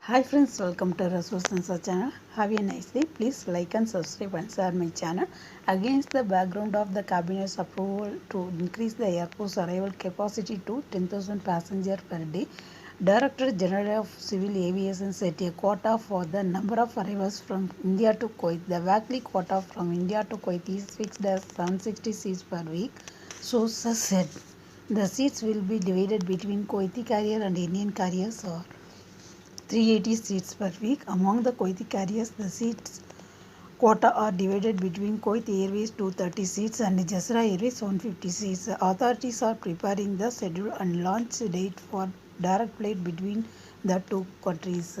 Hi friends, welcome to Rasul Sansa channel. Have a nice day. Please like and subscribe and share my channel. Against the background of the cabinet's approval to increase the airport's arrival capacity to 10,000 passengers per day, Director General of Civil Aviation set a quota for the number of arrivals from India to Kuwait. The weekly quota from India to Kuwait is fixed as 760 seats per week. Sources said the seats will be divided between Kuwaiti carrier and Indian carriers or 380 seats per week. Among the Kuwaiti carriers, the seats quota are divided between Kuwait Airways 230 seats and Jazeera Airways 150 seats. Authorities are preparing the schedule and launch date for direct flight between the two countries.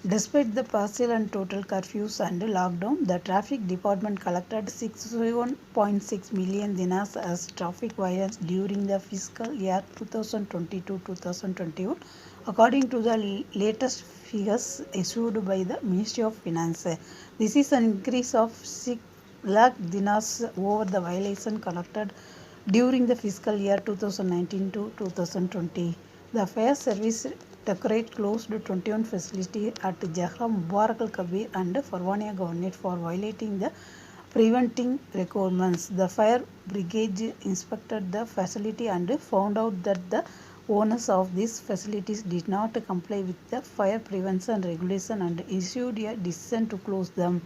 Despite the partial and total curfews and lockdown, the traffic department collected 61.6 million dinars as traffic violence during the fiscal year 2022-2021, according to the latest figures issued by the Ministry of Finance. This is an increase of 6 lakh dinars over the violation collected during the fiscal year 2019 to 2020. The fire service Decorate closed 21 facilities at Jahra Mubarak Al Kabir and Farwania Governorate for violating the preventing requirements. The fire brigade inspected the facility and found out that the owners of these facilities did not comply with the fire prevention regulation and issued a decision to close them.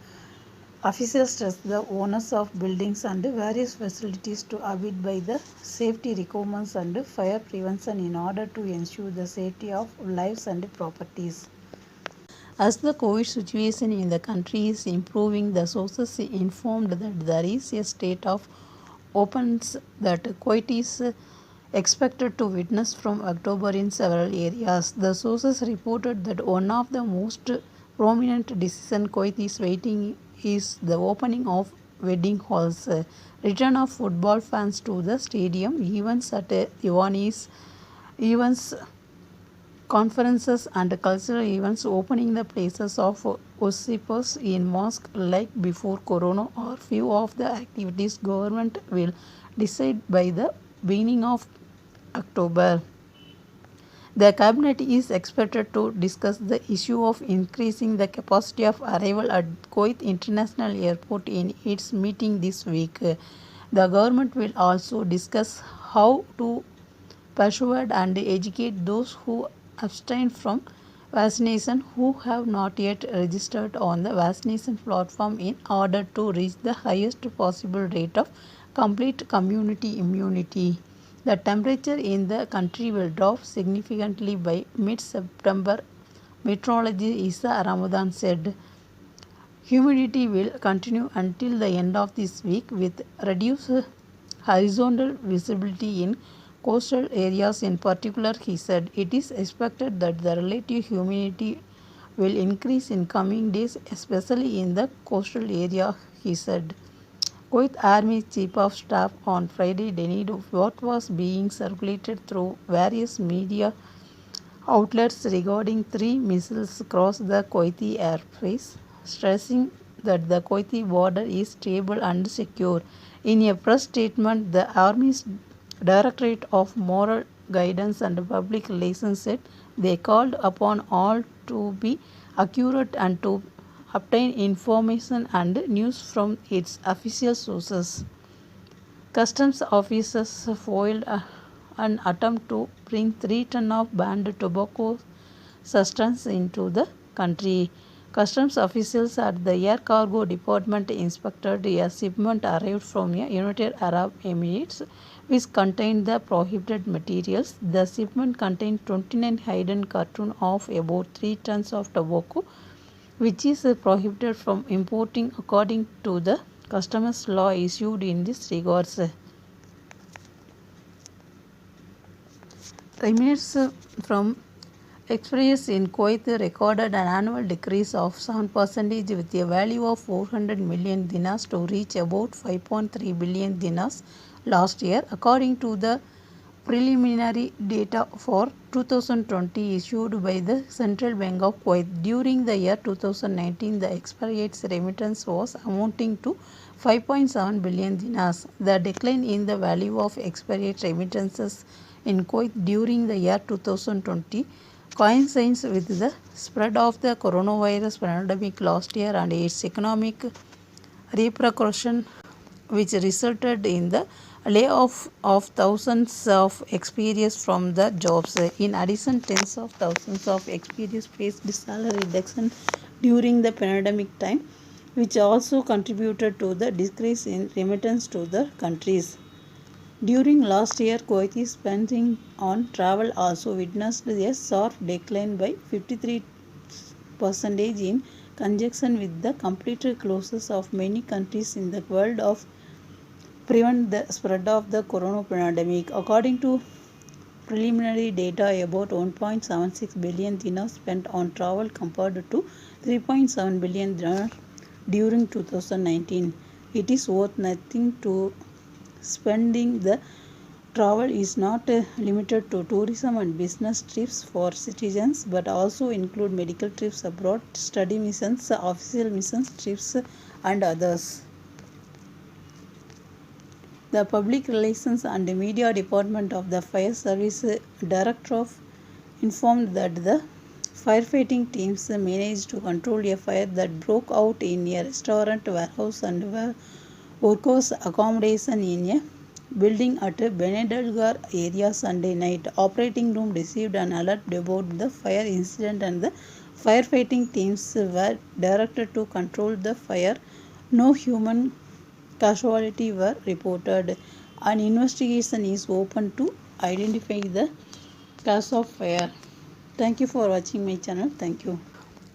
Officers trust the owners of buildings and various facilities to abide by the safety requirements and fire prevention in order to ensure the safety of lives and properties. As the COVID situation in the country is improving, the sources informed that there is a state of opens that Kuwait is expected to witness from October in several areas. The sources reported that one of the most prominent decisions Kuwait is waiting is the opening of wedding halls, return of football fans to the stadium, events at Ivani's events, conferences and cultural events, opening the places of worshippers in mosque like before Corona, or few of the activities government will decide by the beginning of October. The cabinet is expected to discuss the issue of increasing the capacity of arrival at Kuwait International Airport in its meeting this week. The government will also discuss how to persuade and educate those who abstain from vaccination who have not yet registered on the vaccination platform in order to reach the highest possible rate of complete community immunity. The temperature in the country will drop significantly by mid-September, meteorologist Isa Ramadan said. Humidity will continue until the end of this week with reduced horizontal visibility in coastal areas in particular, he said. It is expected that the relative humidity will increase in coming days, especially in the coastal area, he said. Kuwait Army Chief of Staff on Friday denied what was being circulated through various media outlets regarding 3 missiles across the Kuwaiti airspace, stressing that the Kuwaiti border is stable and secure. In a press statement, the Army's Directorate of Moral Guidance and Public Relations said they called upon all to be accurate and to obtain information and news from its official sources. Customs officers foiled an attempt to bring 3 tons of banned tobacco substance into the country. Customs officials at the Air Cargo Department inspected a shipment arrived from the United Arab Emirates which contained the prohibited materials. The shipment contained 29 hidden cartons of about 3 tons of tobacco, which is prohibited from importing according to the customs law issued in this regards. Revenues from express in Kuwait recorded an annual decrease of 7% with a value of 400 million dinars to reach about 5.3 billion dinars last year, according to the preliminary data for 2020 issued by the Central Bank of Kuwait. During the year 2019, the expatriates remittance was amounting to 5.7 billion dinars. The decline in the value of expatriate remittances in Kuwait during the year 2020 coincides with the spread of the coronavirus pandemic last year and its economic repercussion, which resulted in the layoff of thousands of experienced from the jobs. In addition, tens of thousands of experienced faced salary reduction during the pandemic time, which also contributed to the decrease in remittance to the countries. During last year, Kuwaiti spending on travel also witnessed a sharp decline by 53% in conjunction with the complete closures of many countries in the world of prevent the spread of the corona pandemic. According to preliminary data, about 1.76 billion dinars spent on travel compared to 3.7 billion dinars during 2019. It is worth nothing to spending the travel is not limited to tourism and business trips for citizens, but also include medical trips abroad, study missions, official missions trips, and others. The Public Relations and Media Department of the Fire Service Directorate informed that the firefighting teams managed to control a fire that broke out in a restaurant, warehouse, and workers' accommodation in a building at Benedalgar area Sunday night. Operating room received an alert about the fire incident and the firefighting teams were directed to control the fire. No human casualties were reported. An investigation is open to identify the cause of fire. Thank you for watching my channel. Thank you.